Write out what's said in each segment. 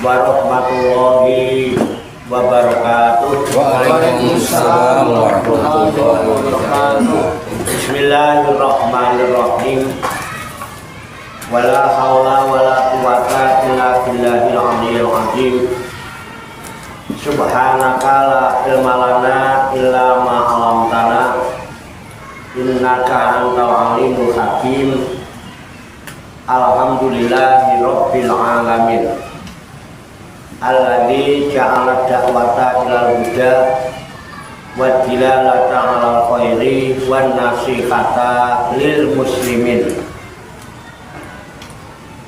warahmatullahi wabarakatuh. Waalaikumsalam warahmatullahi wabarakatuh. Bismillahirrahmanirrahim. Wala haula wala quwwata illa billahil aliyyil azim. Subhanaka la ilma lana illa ma 'allamtana innaka antal alimul hakim. Alhamdulillahi rabbil alamin. Alladzi ja'ala da'wata ilal huda wa dilalata 'alal khairi wan nasihata lil muslimin.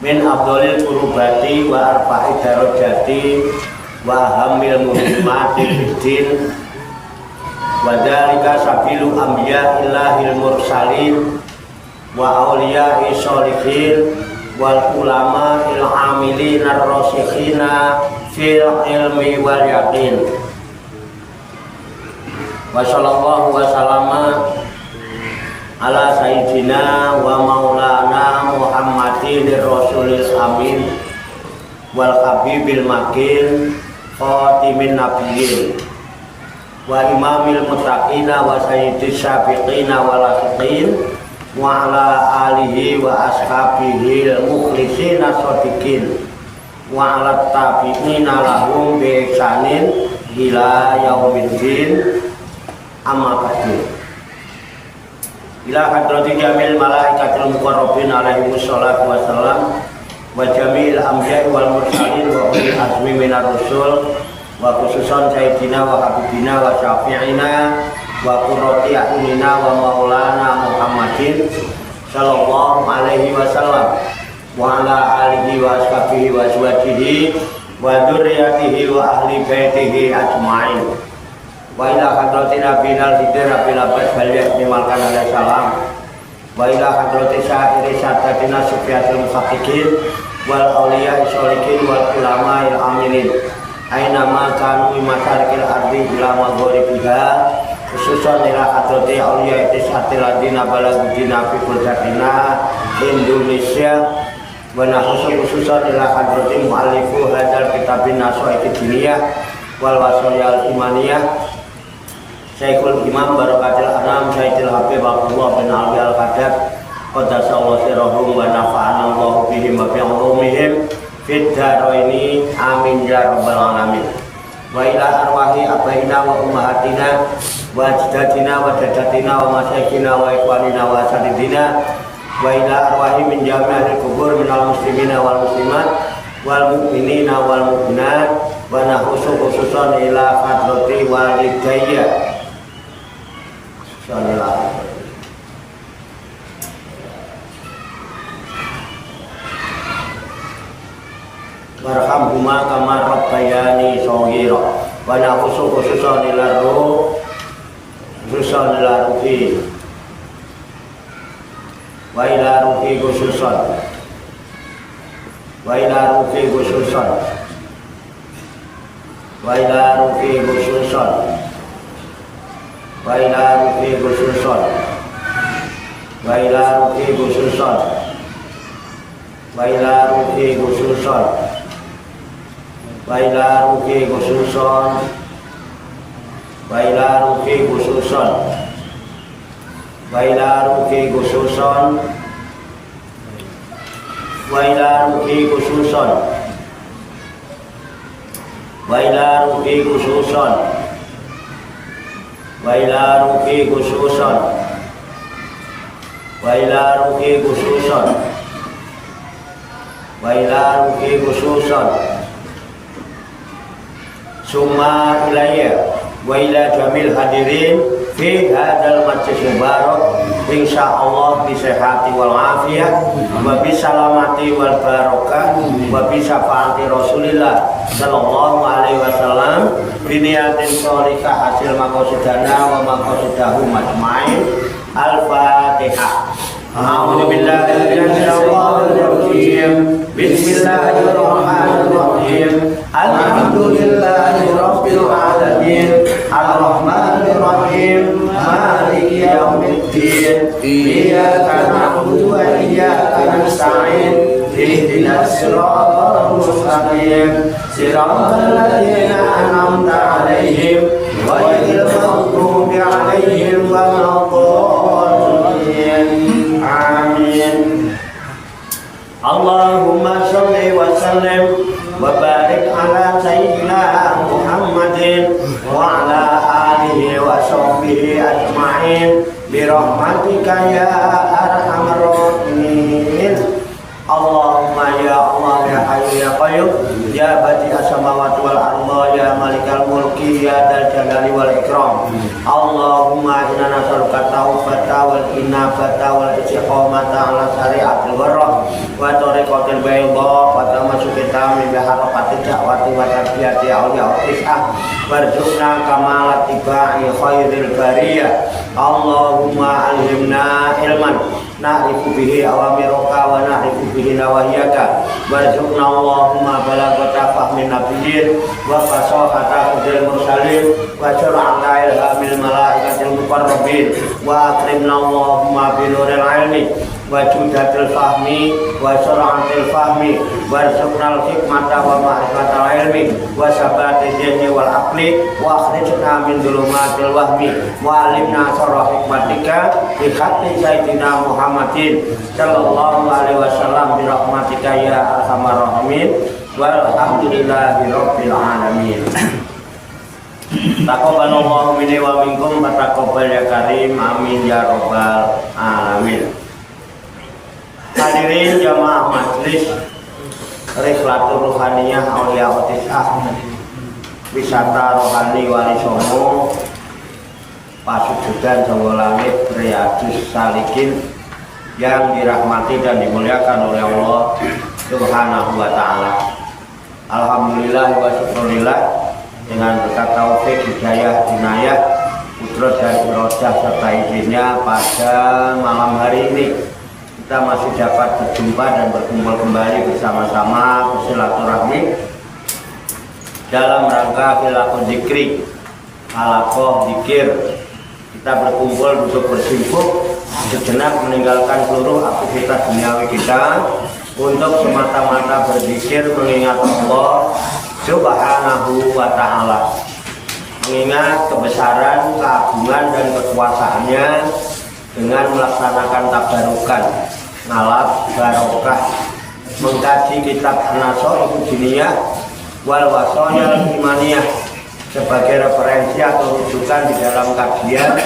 Min afdhalil qurbati wa arfa'i darajati wa hamil muhimmati fiddin wa dzalika sabilu anbiya'illahil mursalin wa awliya'i sholihin wal ulama il amilin ar-rasikhina fil ilmi wal yaqin. Wa sallallahu wa sallama ala sayyidina wa maulana Muhammadin rasulil amin wal habibil makin khatimin nabiyyin wa imamil muttaqina wa sayyidis syafiqina wal lahiqin wa ala alihi wa ashabihi al-mukhlisina shodiqin wa ala tabi'ina lahum bi ihsanin ila yaumiddin. Amma ba'du. Ila hadrati jamil malaikatil muqarrabin alaihi wassalatu wassalam wa jamil anbiya'i wal mursalin wa ulil azmi minar rusul wa khususan sayyidina wa habibina wa syafi'ina wa qurrati a'yunina wa maulana Muhammadin sallallahu alaihi wasallam wa ala alihi wa ashabihi wa azwajihi wa dzurriyyatihi wa ahli baitihi ajmain. Wa ila hadrati nabiyil hidir abil abbas baliyah nimalkan alaihi salam wa ila hadrati syairi sadatina sufyatul muhaqqiqin wal awliya sholikin wal ulama il amilin aina ma kanu masyarikil ardi ila maghribiha khususan ila hadrati awliya tis'atil ladina balagudina fi kuldatina Indonesia wa nahusu khususan ila hadrati mu'allifu hadal kitabin naso'iki diniyah wal wasoyal imaniyah Syekhul Imam Barakatil Anam Sayyidil Habib Abdullah bin Ali Al-Qadab Qaddasallahu sirrahum wa nafa'ana Allahu bihim wa bi'ulumihim fid dharaini amin ya rabbal alamin. Wa ila arwahi abaina wa ummahatina wa ajdadina wa dadatina wa masyayikhina wa ikhwanina wa asatidina wa ila arwahi min jami'il kubur minal muslimina wal muslimat wal mu'minina wal mu'minat wa nahusu khususan ila hadrati walidayya sallallahu warhamhuma kama rabbayani shaghira wa nahusu khususan ila ruh khususan ila ruhi wa ila ruhi khususan wa ila ruhi khususan wa ila ruhi khususan wa ila ruhi khususan wa ila ruhi khususan wa ila ruhi khususan wa ila ruhi khususan wa ila ruhi khususan wa ila ruhi khususan wa ila ruhi khususan wa ila ruhi khususan wa ila ruhi khususan wa ila ruhi khususan wa ila ruhi khususan summa ilayya wa ila jamil hadirin fi hadzal majlis mubarak insyaallah bi sihhati wal afiyah wa bi salamati wal barakah wa bi syafaati Rasulillah sallallahu alaihi wasallam bi niyatin sholihah hasil maqasidana wa maqasidahum ajmain. Al-Fatihah. A'udzu billahi minasyaitonir rajim. Bismillahirrahmanirrahim. Alhamdulillahi rabbil alamin. Ar-Rahmanir Rahim. Maliki yaumiddin. iyyaka na'budu wa iyyaka nasta'in ihdinas siratal mustaqim siratal ladzina an'amta 'alaihim ghairil maghdubi 'alaihim waladdallin. Amin. Allahumma sholli wa sallim wa barik ala sayyidina Muhammadin wa ala alihi wa sahbihi ajma'in bi rahmatika ya arhamar rahimin. Allahumma ya Allah ya hayyu ya qayyum ya badi'as samawati wal ardi ya malikal mulki ya dzal jalali wal ikram. Allahumma inna nas'aluka taubata wal inabata wal istiqamata ala syari'atil warrah wa tariqatil bayda wa tamassuka min biharaqati da'wati wa tarbiyati awliya is'ah warzuqna kamalat tibai khairil bariyah. Allahumma alhimna ilman na'rifu bihi awamiruka wa na'rifu bihi nawahiyaka warzuqna Allahumma balagata fahmin nabiyyin wa fasahata hudil mursalin wa syura'ata ilhamil malaikatil muqarrabin wa akrimna Allahumma binuril ilmi wa judatil fahmi wa syura'atil fahmi warzuqna al-hikmata wa ma'rifatal ilmi wa sabatil jahli wal aqli wa akhrijna min dhulumatil wahmi wa alimna sarra hikmatika bi khatti sayyidina Muhammadin sallallahu alaihi wasallam bi rahmatika ya arhamar rahimin walhamdulillahi rabbil alamin. Taqabbalallahu minni wa minkum wa taqabbal ya karim amin ya rabbal alamin. Hadirin jamaah majlis Rihlatul Ruhaniyah Aulia Otisah wisata rohani Wali Songo Pasujudan Jawa Langit Riyadus Salikin yang dirahmati dan dimuliakan oleh Allah Subhanahu wa ta'ala. Alhamdulillah wa syukurillah, dengan berkat taufik, hidayah, inayah, kudrat dan irodah serta izinnya pada malam hari ini kita masih dapat berjumpa dan berkumpul kembali bersama-sama bersilaturahmi dalam rangka hilakul zikri, halakoh zikir. Kita berkumpul untuk bersimpuk sejenak meninggalkan seluruh aktivitas duniawi kita untuk semata-mata berzikir mengingat Allah Subhanahu wa ta'ala, mengingat kebesaran, keagungan dan kekuasaannya dengan melaksanakan tabarukan, ngalap, barokah, mengkaji kitab An-Nasaihud Diniyah wal Wasayal Imaniyah sebagai referensi atau rujukan di dalam kajian,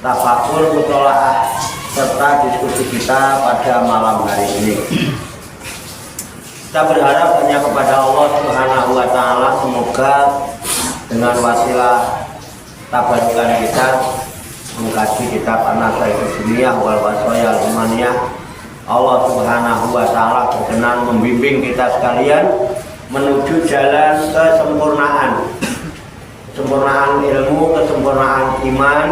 tafakur, mutolaah serta diskusi kita pada malam hari ini. Kita berharap hanya kepada Allah Subhanahu wa ta'ala, semoga dengan wasilah tabarukan kita mengkaji kitab An-Nasaihud Diniyah wal Wasayal Imaniyah, Allah Subhanahu wa ta'ala berkenan membimbing kita sekalian menuju jalan kesempurnaan, kesempurnaan ilmu, kesempurnaan iman,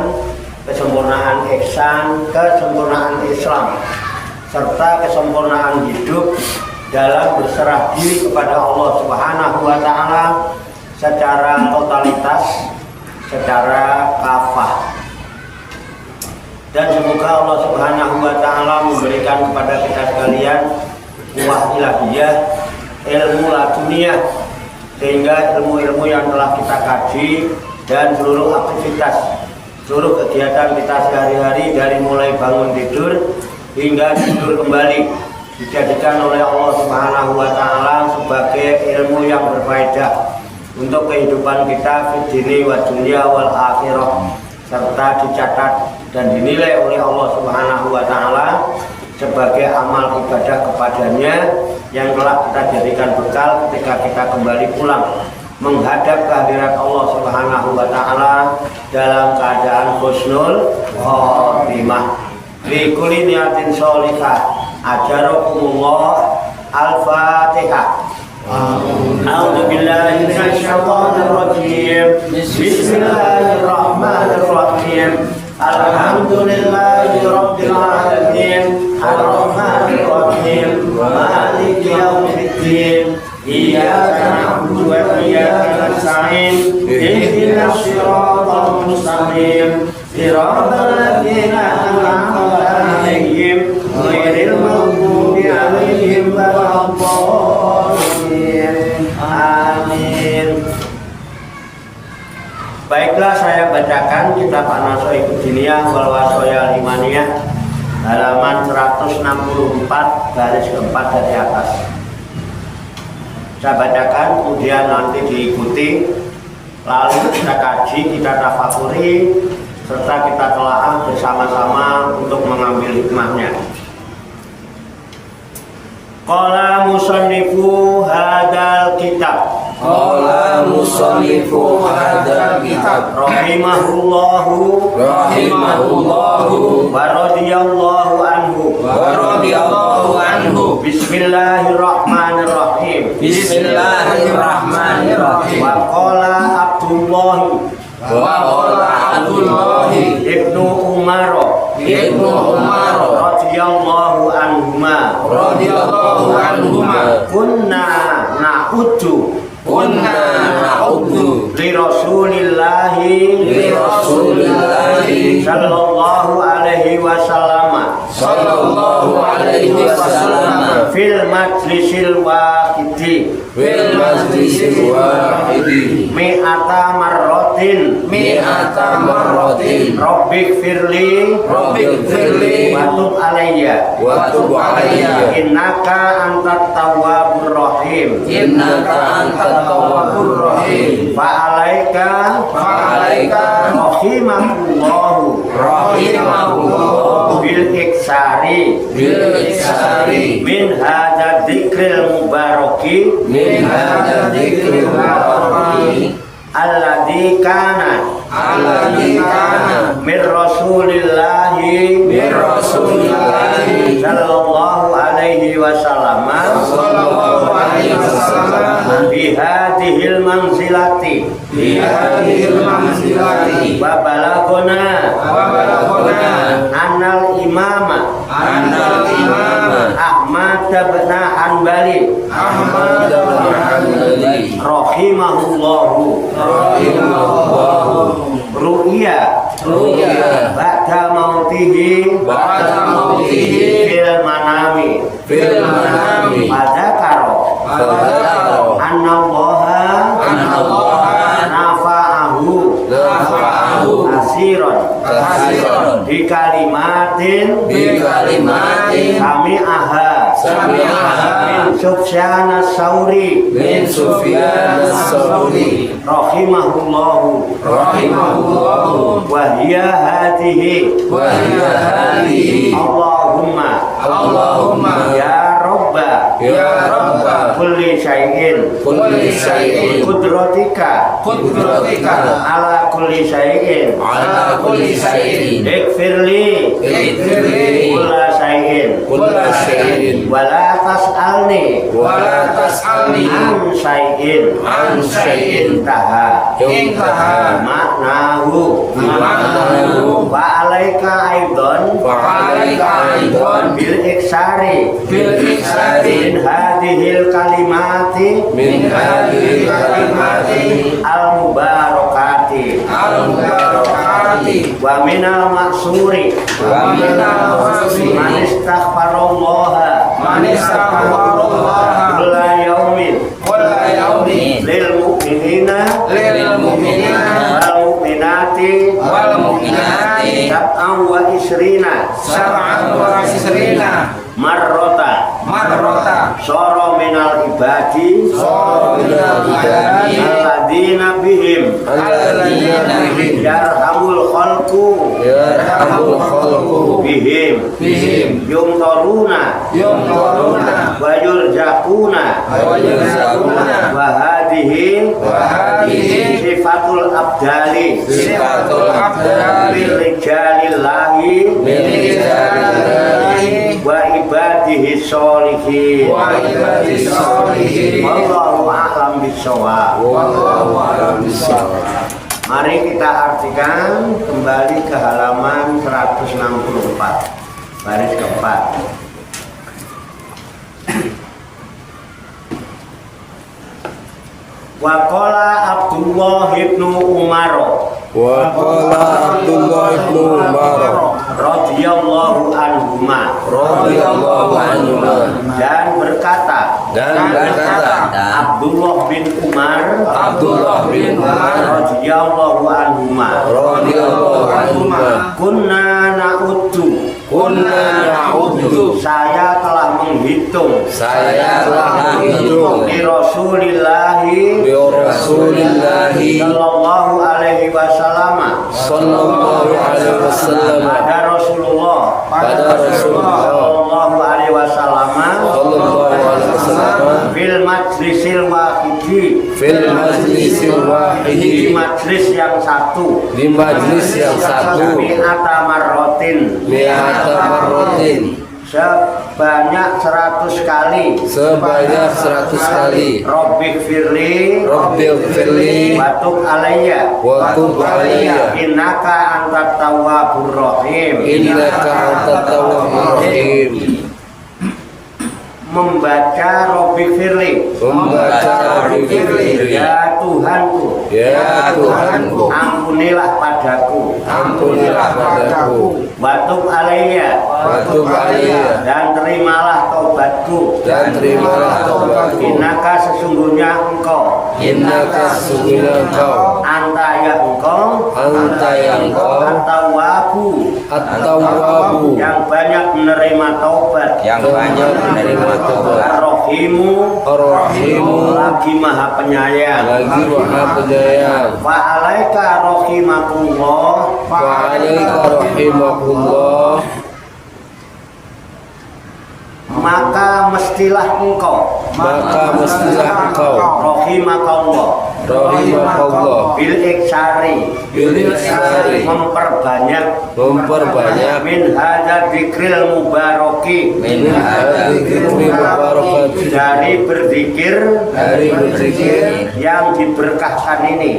kesempurnaan ihsan, kesempurnaan Islam, serta kesempurnaan hidup dalam berserah diri kepada Allah Subhanahu wa ta'ala secara totalitas, secara kafah. Dan semoga Allah Subhanahu wa ta'ala memberikan kepada kita sekalian kuwah ilahiyah, ilmu laduniyah, sehingga ilmu-ilmu yang telah kita kaji dan seluruh aktivitas, seluruh kegiatan kita sehari-hari dari mulai bangun tidur hingga tidur kembali dijadikan oleh Allah Subhanahu wa ta'ala sebagai ilmu yang berfaedah untuk kehidupan kita fid dini wa dunya wal akhirah, serta dicatat dan dinilai oleh Allah Subhanahu wa ta'ala sebagai amal ibadah kepadanya yang telah kita jadikan bekal ketika kita kembali pulang menghadap kehadirat Allah Subhanahu wa ta'ala dalam keadaan husnul khotimah. Li kulli niyatin sholihah ajarokumullah. Al-Fatihah. A'udzu billahi minasy syaithanir rajim. Bismillahirrahmanirrahim. Alhamdulillahi rabbil alamin. Ar-Rahmanir Rahim. Maliki yaumiddin. Iyyaka na'budu wa iyyaka nasta'in. Ihdinas siratal mustaqim. Siratal ladzina an'amta bacakan kitab An-Nasaihud Diniyah wal Wasoya Limaniyah halaman 164 garis keempat dari atas. Saya bacakan, kemudian nanti diikuti, lalu kita kaji, kita tafakuri, serta kita telaah bersama-sama untuk mengambil hikmahnya. Qala musannifu hadal kitab. Qala musannifu hadzal kitab Rahimahullahu wa radhiyallahu anhu. Bismillahirrahmanirrahim. Bismillahirrahmanirrahim. Wa qala Abdullahi ibnu Umar radhiyallahu anhuma kunna na'uddu li Rasulillahi sallallahu alaihi wasallam fil majlisil wahidi mi'ata marratin Rabbik firli wa tub alayya innaka antat tawwabur rahim fa'alaika rahimahullahu bil iksari min hadza dzikril mubaraki alladzi kana min rasulillahi sallallahu alaihi wasallam bihadihil manzilati wa balagona annal imama Ahmad bin Hanbali rahimahullahu ru'ya ba'da mautihi fil manami fadzakara annallaha nafa'ahu asiron bi kalimatin sami'aha Sufyan as-Sauri rahimahullahu wa hiya hadhihi Allahumma ya Rabba kulli syai'in kudratika ala kulli syai'in ikfirli kulla syai'in wala tas'alni an syai'in intaha maknahu wa alaika aidan bil iksari min hadhil kalimati al mubarakati wa minal maksuri man istaghfarallaha kulla yaumin lil mu'minina wal mu'minati sab'an wa isrina marrota soro minal ibadi alladzina bihim yarhamul khalqu bihim yumtaruna wa yurjaquna wa hadhihi sifatul abdali rijalillahi wa ibadihi sholihin wallahu a'lam bishawab. Mari kita artikan kembali ke halaman 164 baris keempat. Wa qala Abdullah ibnu Umar radhiyallahu anhuma radhiyallahu anhuma dan berkata Abdullah bin Umar radhiyallahu anhuma kunna na'uddu saya telah menghitung di Rasulillahi sallallahu alaihi wasallam pada Rasulullah sallallahu alaihi wasallam fil majlisil wahidi di majlis yang satu mi'ata marrotin sebanyak 100 kali Rabbik firli Watub alayya innaka antat tawwabur rahim membaca Rabbik firli ya Tuhanku ampunilah padaku Watub alayya dan terimalah taubatku innaka sesungguhnya engkau anta ya engkau at-tawwabu yang banyak menerima taubat Ar-Rahimu lagi maha penyayang fa'alaika rahimakumullah maka mestilah engkau rahimakallah bil iksari memperbanyak min hadza dzikril mubaraki dari berzikir yang diberkahkan ini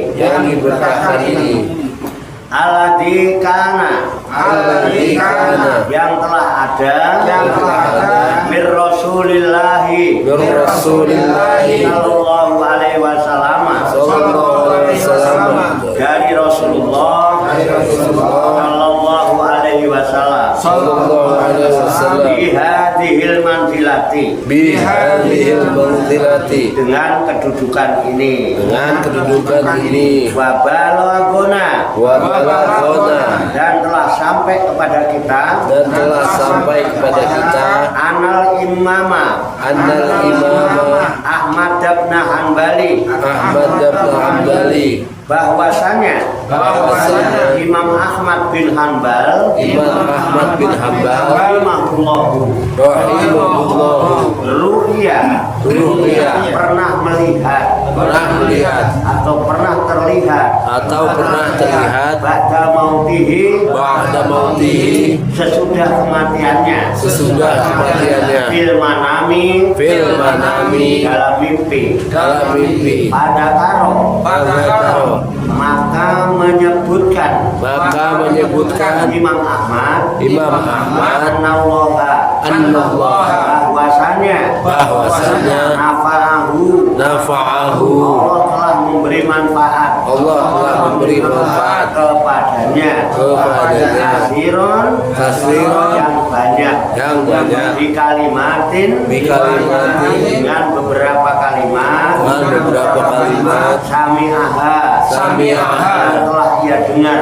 Alladzi kana yang telah ada mir Rasulillahi sallallahu alaihi wasallam dari Rasulullah sallallahu alaihi wasallam bihadhil manzilati dengan kedudukan ini wa balagona dan telah sampai kepada kita anal imama Ahmad bin Hanbali bahwasanya Imam Ahmad bin Hanbal rahimahullah ru'ya pernah melihat atau pernah terlihat ba'da mautihi sesudah kematiannya fil manami dalam mimpi pada karo maka menyebutkan Imam Ahmad bahwasanya nafa'ahu Allah telah memberi manfaat kepadanya kasiron yang banyak di kalimatin dengan beberapa kalimat sami'aha telah ia dengar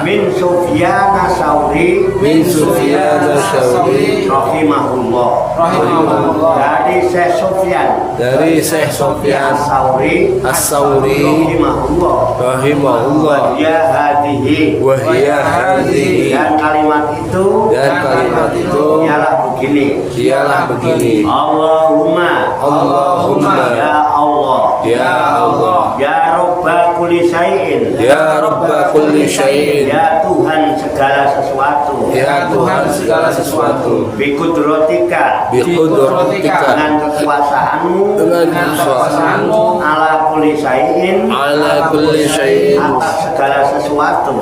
min Sufyan as-Sauri rahimahullah dari Syekh Sufyan as-Sauri rahimahullah wa hiya hadhihi dan kalimat itu ialah begini Allahumma ya Allah ya Rabba kulli syai'in ya Tuhan segala sesuatu bi kudratika dengan kekuasaanmu ala kulli syai'in atas segala sesuatu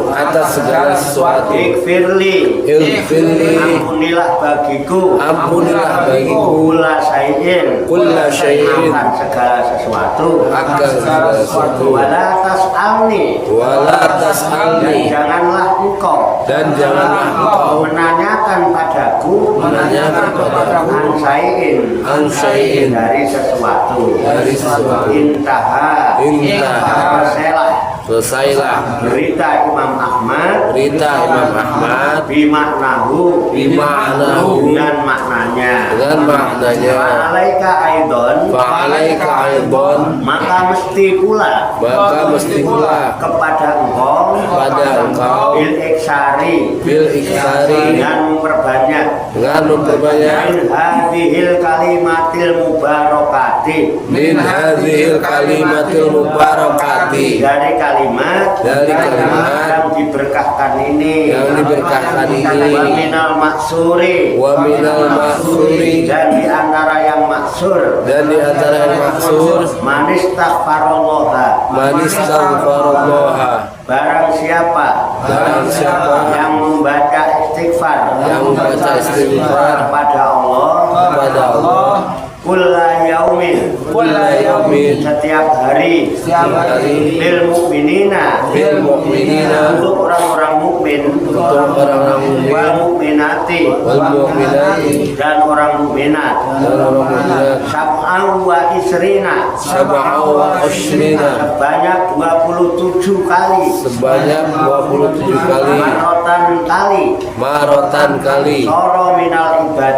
ikfirli Ampunilah bagiku Kulla syai'in akan segala sesuatu Wala tas'alni Janganlah engkau menanyakan padaku An syai'in dari sesuatu Intaha Selesailah berita Imam Ahmad bimaknahu dengan maknanya Fa'alaika aidon maka mesti pula kepada engkau bil iksari dengan memperbanyak min hadhil kalimatil mubarakati dari kalimat yang diberkahkan ini wa minal maksuri dan di antara yang maksur manistaghfirullah barang siapa yang membaca istighfar kepada Allah kulla yaumin setiap hari lil mu'minina untuk orang-orang mukmin wal mu'minati dan orang mukminat sab'an wa isrina sebanyak 27 kali marotan kali soro minal ibadi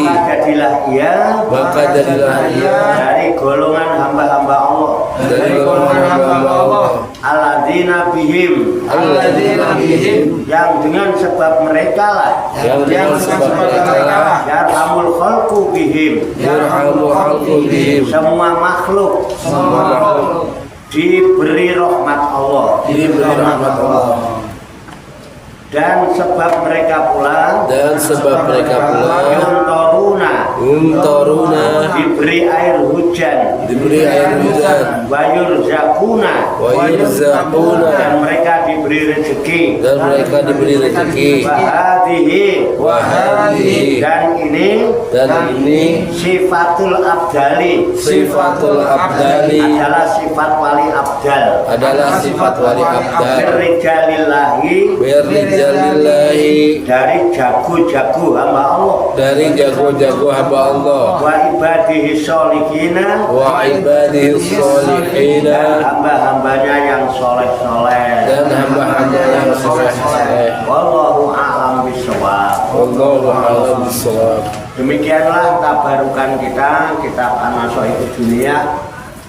maka jadilah ia dari golongan hamba-hamba Allah alladzina bihim yang dengan sebab mereka lah yarhamul khalqu bihim semua makhluk diberi rahmat Allah dan sebab mereka pula yuntoruna diberi air hujan wayurzakuna dan mereka diberi rezeki wahadihi dan ini sifatul abdali adalah sifat wali abdal berrijalillahi dari jago-jago hamba Allah wa ibadihi sholihina dan hamba-hambanya yang soleh-soleh wallahu a'lam bishawab. Demikianlah tabarukan kita kitab An-Nasaihud Dunia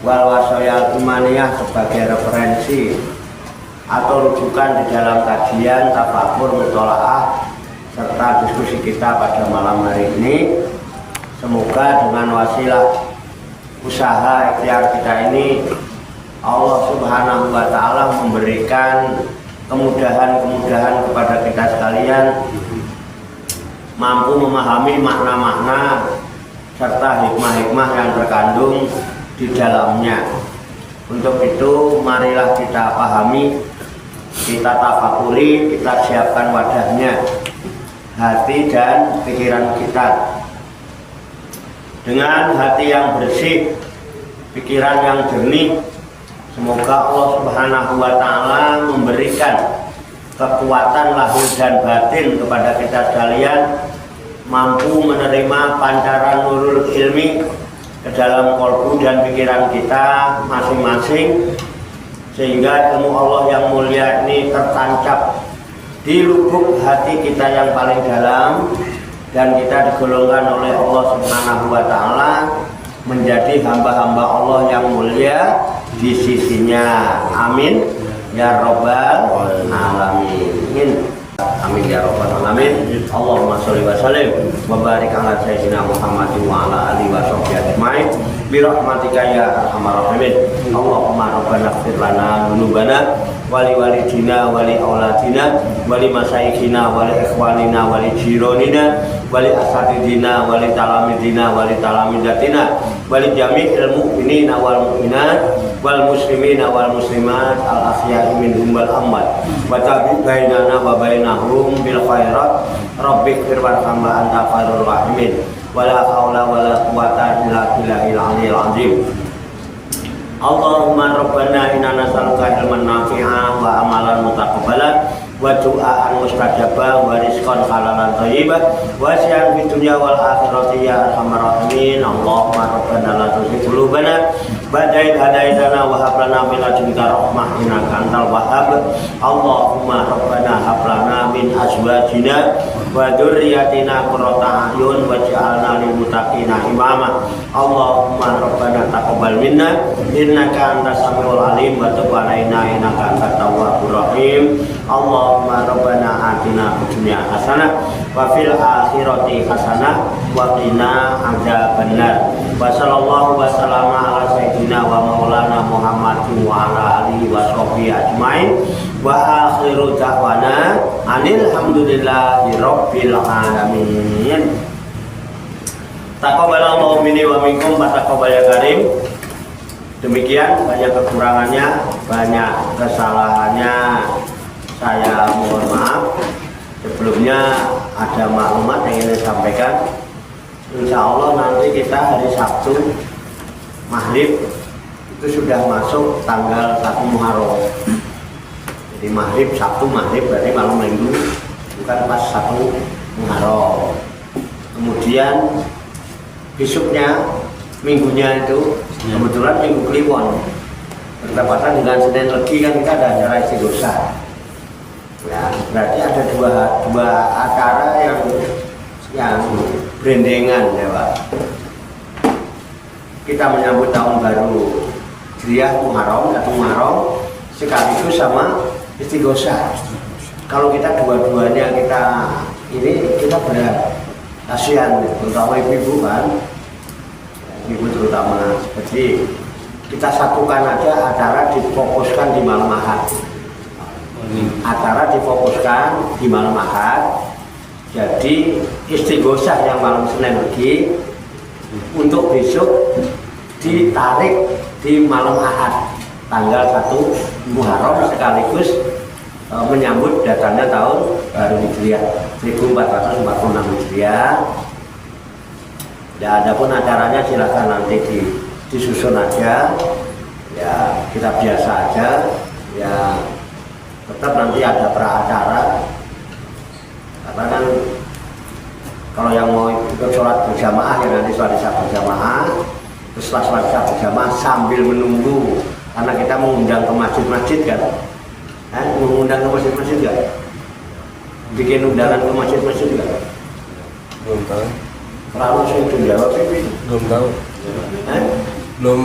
wal Wasayal Imaniyah sebagai referensi atau rujukan di dalam kajian tafakur mutolaah serta diskusi kita pada malam hari ini. Semoga dengan wasilah usaha ikhtiar kita ini Allah Subhanahu wa Ta'ala memberikan kemudahan-kemudahan kepada kita sekalian, mampu memahami makna-makna serta hikmah-hikmah yang terkandung di dalamnya. Untuk itu marilah kita pahami, kita tafakuri, kita siapkan wadahnya, hati dan pikiran kita. Dengan hati yang bersih, pikiran yang jernih, semoga Allah Subhanahu wa Ta'ala memberikan kekuatan lahir dan batin kepada kita sekalian, mampu menerima pancaran nurul ilmi ke dalam kolbu dan pikiran kita masing-masing, sehingga ilmu Allah yang mulia ini tertancap di lubuk hati kita yang paling dalam, dan kita digolongkan oleh Allah Subhanahu wa Ta'ala menjadi hamba-hamba Allah yang mulia di sisinya. Amin ya rabbal alamin. Amin ya rabbal alamin. Allahumma sholli wa sallim wa barik ala sayyidina Muhammadin wa ala alihi wa sahbihi ajmain. birahmatika ya arhamar rahimin. Allahumma rabbana ighfir lana dzunubana wali walidina wali auladina wali masyayikhina wali ikhwanina wali jironina wali asatidina wali talamidina wali talamidatina wali jami'il mu'minina wal mu'minat wal muslimina wal muslimat al ahya'i minhum wal amwat wa tabi bainana wa bainahum bil khairat rabbighfir warhamna anta khairur rahimin wala haula wala quwwata illa billahil aliyyil azim. Allahumma rabbana inna nas'aluka ilman nafi'an wa amalan mutaqabbalan wa du'aan mustajabah wa rizqan halalan thayyiban wa syi'an fid dunya wal akhirati ya arhamar rahimin. Allahumma rabbana la tuzigh qulubana ba'da idh hadaytana wa hab lana min ladunka rahmah innaka antal wahhab. Allahumma rabbana hab lana min azwajina wa dzurriyyatina qurrata a'yun waj'alna lil muttaqina imama. Allahumma rabbana taqabbal minna innaka antas samiul alim wa tub 'alaina innaka antat tawwabur rahim. Allahumma rabbana atina fid dunya hasanah wa fil akhirati hasanah wa qina adzabannar. Wa sallallahu wa sallama ala sayyidina wa maulana Muhammadin wa ala alihi wa sahbihi ajmain. Wa akhiru da'wana anil hamdulillahi rabbil alamin. Taqabbalallahu minni wa minkum wa taqabbal ya karim. Demikian, banyak kekurangannya, banyak kesalahannya, saya mohon maaf. Sebelumnya ada maklumat yang ingin saya sampaikan. Insya Allah nanti kita hari Sabtu maghrib itu sudah masuk tanggal 1 Muharram. Jadi maghrib, Sabtu maghrib berarti malam minggu, bukan pas 1 Muharram. Kemudian besoknya, minggunya itu kebetulan minggu Kliwon, bertepatan dengan Senin Legi kan kita ada acara istighosa. Ya, berarti ada dua acara yang berendengan ya Pak. Kita menyambut tahun baru Hijriah Muharram, 1 Muharram sekaligus sama istighosa. Kalau kita dua-duanya kita berat, kasihan, terutama ibu-ibu kan. Ibu terutama, jadi kita satukan aja acara difokuskan di malam Ahad. Acara difokuskan di malam Ahad. Jadi istighosah yang malam Senin Legi untuk besok ditarik di malam Ahad tanggal 1 Muharram sekaligus menyambut datangnya tahun baru Hijriah 1446 Hijriah. Ya, adapun acaranya silakan nanti disusun aja. Ya, kita biasa aja. Ya, tetap nanti ada pra-acara. Karena kan kalau yang mau ikut sholat berjamaah ya nanti sholat isya berjamaah. Terus setelah sholat isya berjamaah sambil menunggu, karena kita mengundang ke masjid-masjid kan. Mengundang ke masjid-masjid kan? Bikin undangan ke masjid-masjid kan? Belum tahu. Kalau saya itu jawab sih Belum tahu. Belum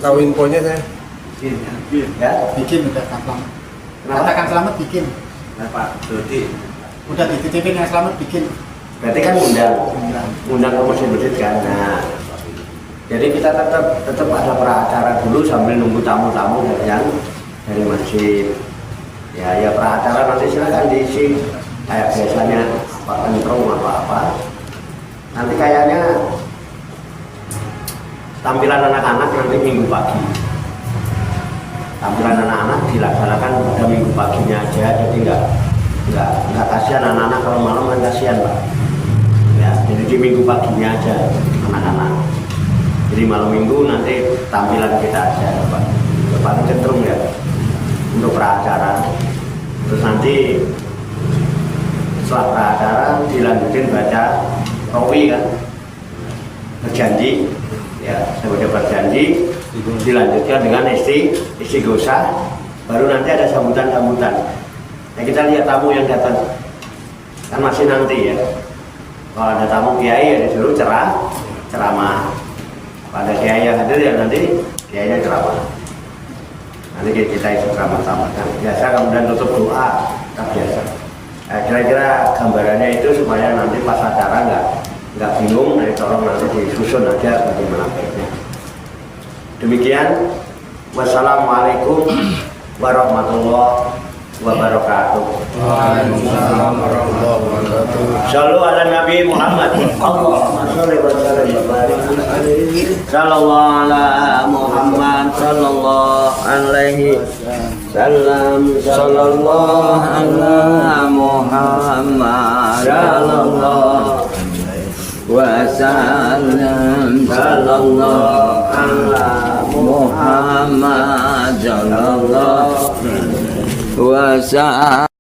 tahu infonya saya. Ya, Bikin udah selamat. Kenapa? Katakan selamat bikin. Pak Dodi. Udah dititipin yang selamat bikin. Berarti kan undang ke masjid-masjid kan. Nah, jadi kita tetap ada pra-acara dulu sambil nunggu tamu-tamu dari masjid. Ya pra-acara nanti silakan diisi kayak biasanya Pak Kentrong apa-apa. Nanti kayaknya tampilan anak-anak nanti minggu pagi. Tampilan anak-anak dilaksanakan pada minggu paginya aja, jadi nggak kasihan anak-anak kalau malam kan kasihan Pak. Ya, jadi di minggu paginya aja anak-anak. Jadi malam minggu nanti tampilan kita aja Pak. Paling cenderung ya untuk pra-acara. Terus nanti setelah pra-acara dilanjutin baca rawi kan, berjanji ya, sebagai berjanji dilanjutkan dengan istighosah, baru nanti ada sambutan-sambutan. Nah, kita lihat tamu yang datang kan masih nanti ya. Kalau ada tamu kiai ya disuruh ceramah. Pada kiai yang hadir ya nanti kiainya ceramah. Nanti kita ikut ceramah-ceramah. Biasa kemudian tutup doa, tak biasa. Nah, kira-kira gambarannya itu supaya nanti pas acara nggak bingung, tolong nanti disusun aja bagaimana baiknya. Demikian, wassalamualaikum warahmatullahi wabarakatuh. Waalaikumsalam warahmatullahi wabarakatuh. Shallu ala Nabi Muhammad. Allahumma shalli wa sallim wa barik sallallahu ala Muhammad sallallahu alaihi wasallam. Sallallahu ala Muhammad sallallahu wasallam. Sallallahu ala Muhammad sallallahu wasallam.